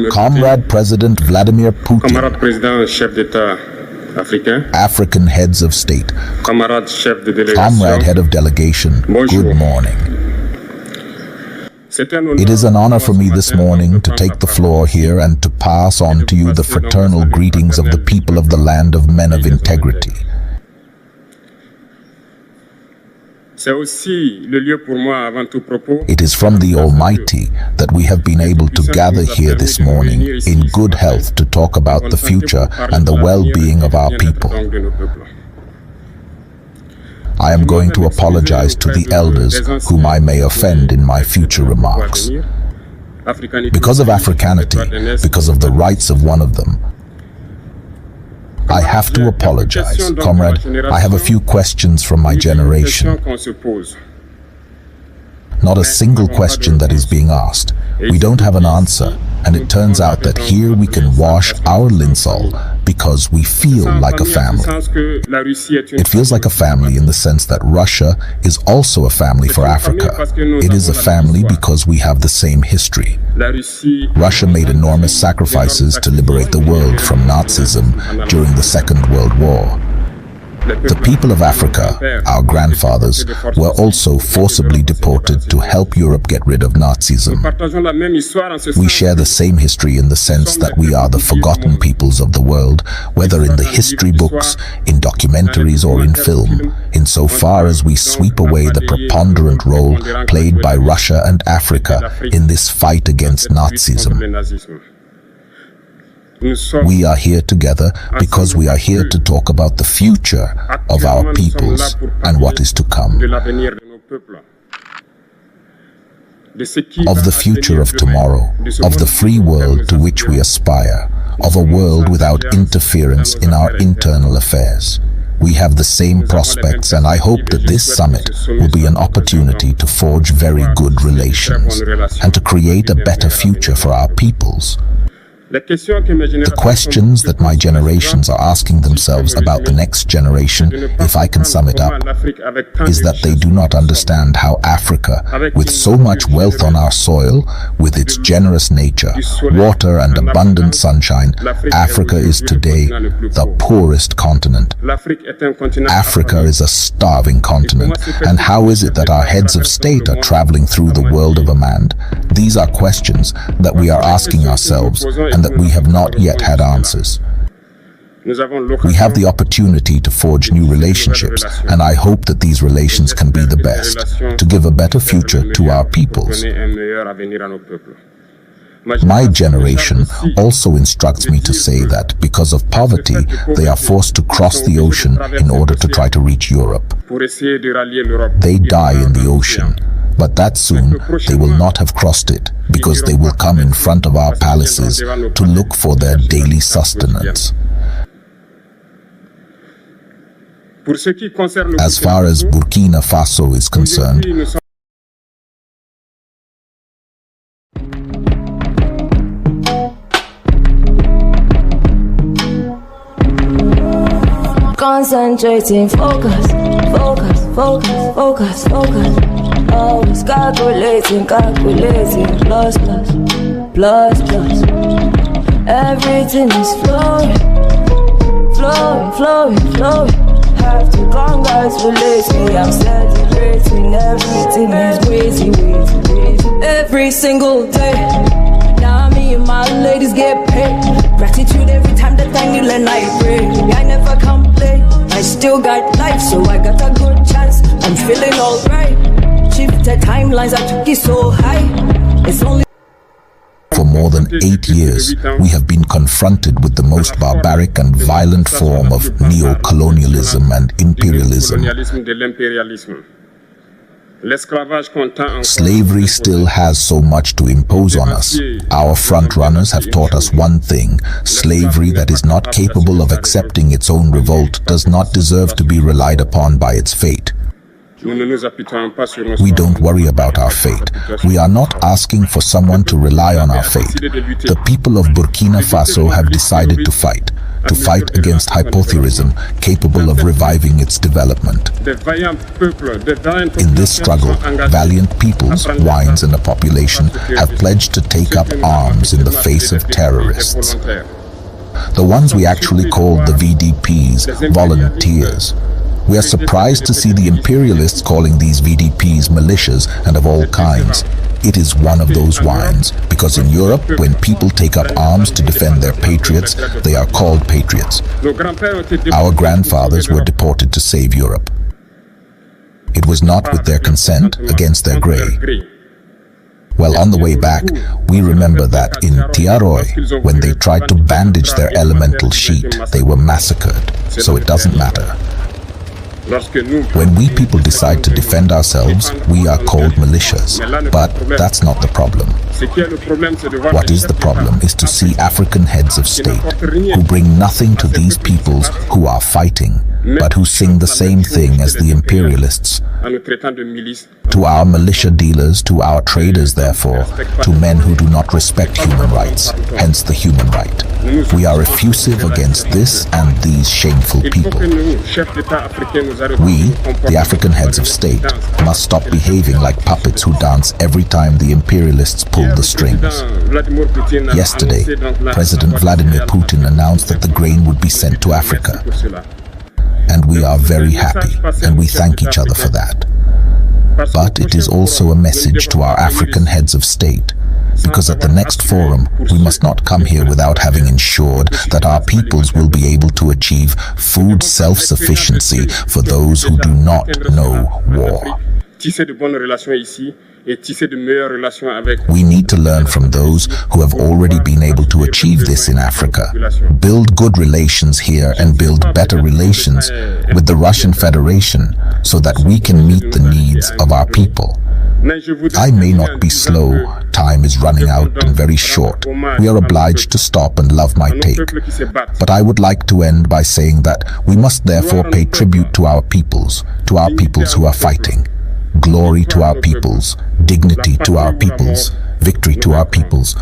Comrade President Vladimir Putin, African heads of state, Comrade head of delegation, good morning. It is an honor for me this morning to take the floor here and to pass on to you the fraternal greetings of the people of the land of men of integrity. It is from the Almighty that we have been able to gather here this morning in good health to talk about the future and the well-being of our people. I am going to apologize to the elders whom I may offend in my future remarks. Because of Africanity, because of the rights of one of them, I have to apologize. Comrade, I have a few questions from my generation. Not a single question that is being asked. We don't have an answer, and it turns out that here we can wash our linseed because we feel like a family. It feels like a family in the sense that Russia is also a family for Africa. It is a family because we have the same history. Russia made enormous sacrifices to liberate the world from Nazism during the Second World War. The people of Africa, our grandfathers, were also forcibly deported to help Europe get rid of Nazism. We share the same history in the sense that we are the forgotten peoples of the world, whether in the history books, in documentaries or in film, insofar as we sweep away the preponderant role played by Russia and Africa in this fight against Nazism. We are here together because we are here to talk about the future of our peoples and what is to come. Of the future of tomorrow, of the free world to which we aspire, of a world without interference in our internal affairs. We have the same prospects, and I hope that this summit will be an opportunity to forge very good relations and to create a better future for our peoples. The questions that my generations are asking themselves about the next generation, if I can sum it up, is that they do not understand how Africa, with so much wealth on our soil, with its generous nature, water and abundant sunshine, Africa is today the poorest continent. Africa is a starving continent, and how is it that our heads of state are traveling through the world of a man? These are questions that we are asking ourselves and that we have not yet had answers. We have the opportunity to forge new relationships, and I hope that these relations can be the best, to give a better future to our peoples. My generation also instructs me to say that because of poverty, they are forced to cross the ocean in order to try to reach Europe. They die in the ocean. But that soon they will not have crossed it, because they will come in front of our palaces to look for their daily sustenance. As far as Burkina Faso is concerned, concentrating, focus, focus, focus, focus, focus. Always calculating, calculating, plus, plus, plus, plus. Everything is flowing, flowing, flowing, flowing. Have to congratulate me, I'm celebrating. Everything is crazy, crazy, crazy. Every single day, now me and my ladies get paid. Gratitude every time that I kneel and I pray. I never complain, I still got life, so I got a good chance. I'm feeling alright. Shifted timelines, I took it so high. It's only for more than 8 years, we have been confronted with the most barbaric and violent form of neo-colonialism and imperialism. Slavery still has so much to impose on us. Our front runners have taught us one thing: slavery that is not capable of accepting its own revolt does not deserve to be relied upon by its fate. We don't worry about our fate. We are not asking for someone to rely on our fate. The people of Burkina Faso have decided to fight. to fight against hypothyroidism capable of reviving its development. In this struggle, valiant peoples, wines and a population have pledged to take up arms in the face of terrorists. The ones we actually called the VDPs, volunteers. We are surprised to see the imperialists calling these VDPs militias and of all kinds. It is one of those wines, because in Europe, when people take up arms to defend their patriots, they are called patriots. Our grandfathers were deported to save Europe. It was not with their consent, against their grey. Well, on the way back, we remember that in Traore, when they tried to bandage their elemental sheet, they were massacred, so it doesn't matter. When we people decide to defend ourselves, we are called militias, but that's not the problem. What is the problem is to see African heads of state who bring nothing to these peoples who are fighting, but who sing the same thing as the imperialists. To our militia dealers, to our traders, therefore, to men who do not respect human rights, hence the human right. We are effusive against this and these shameful people. We, the African heads of state, must stop behaving like puppets who dance every time the imperialists pull the strings. Yesterday, President Vladimir Putin announced that the grain would be sent to Africa. And we are very happy, and we thank each other for that. But it is also a message to our African heads of state, because at the next forum, we must not come here without having ensured that our peoples will be able to achieve food self-sufficiency for those who do not know war. We need to learn from those who have already been able to achieve this in Africa. Build good relations here and build better relations with the Russian Federation so that we can meet the needs of our people. I may not be slow, time is running out and very short. We are obliged to stop and love my take. But I would like to end by saying that we must therefore pay tribute to our peoples who are fighting. Glory to our peoples, dignity to our peoples, victory to our peoples.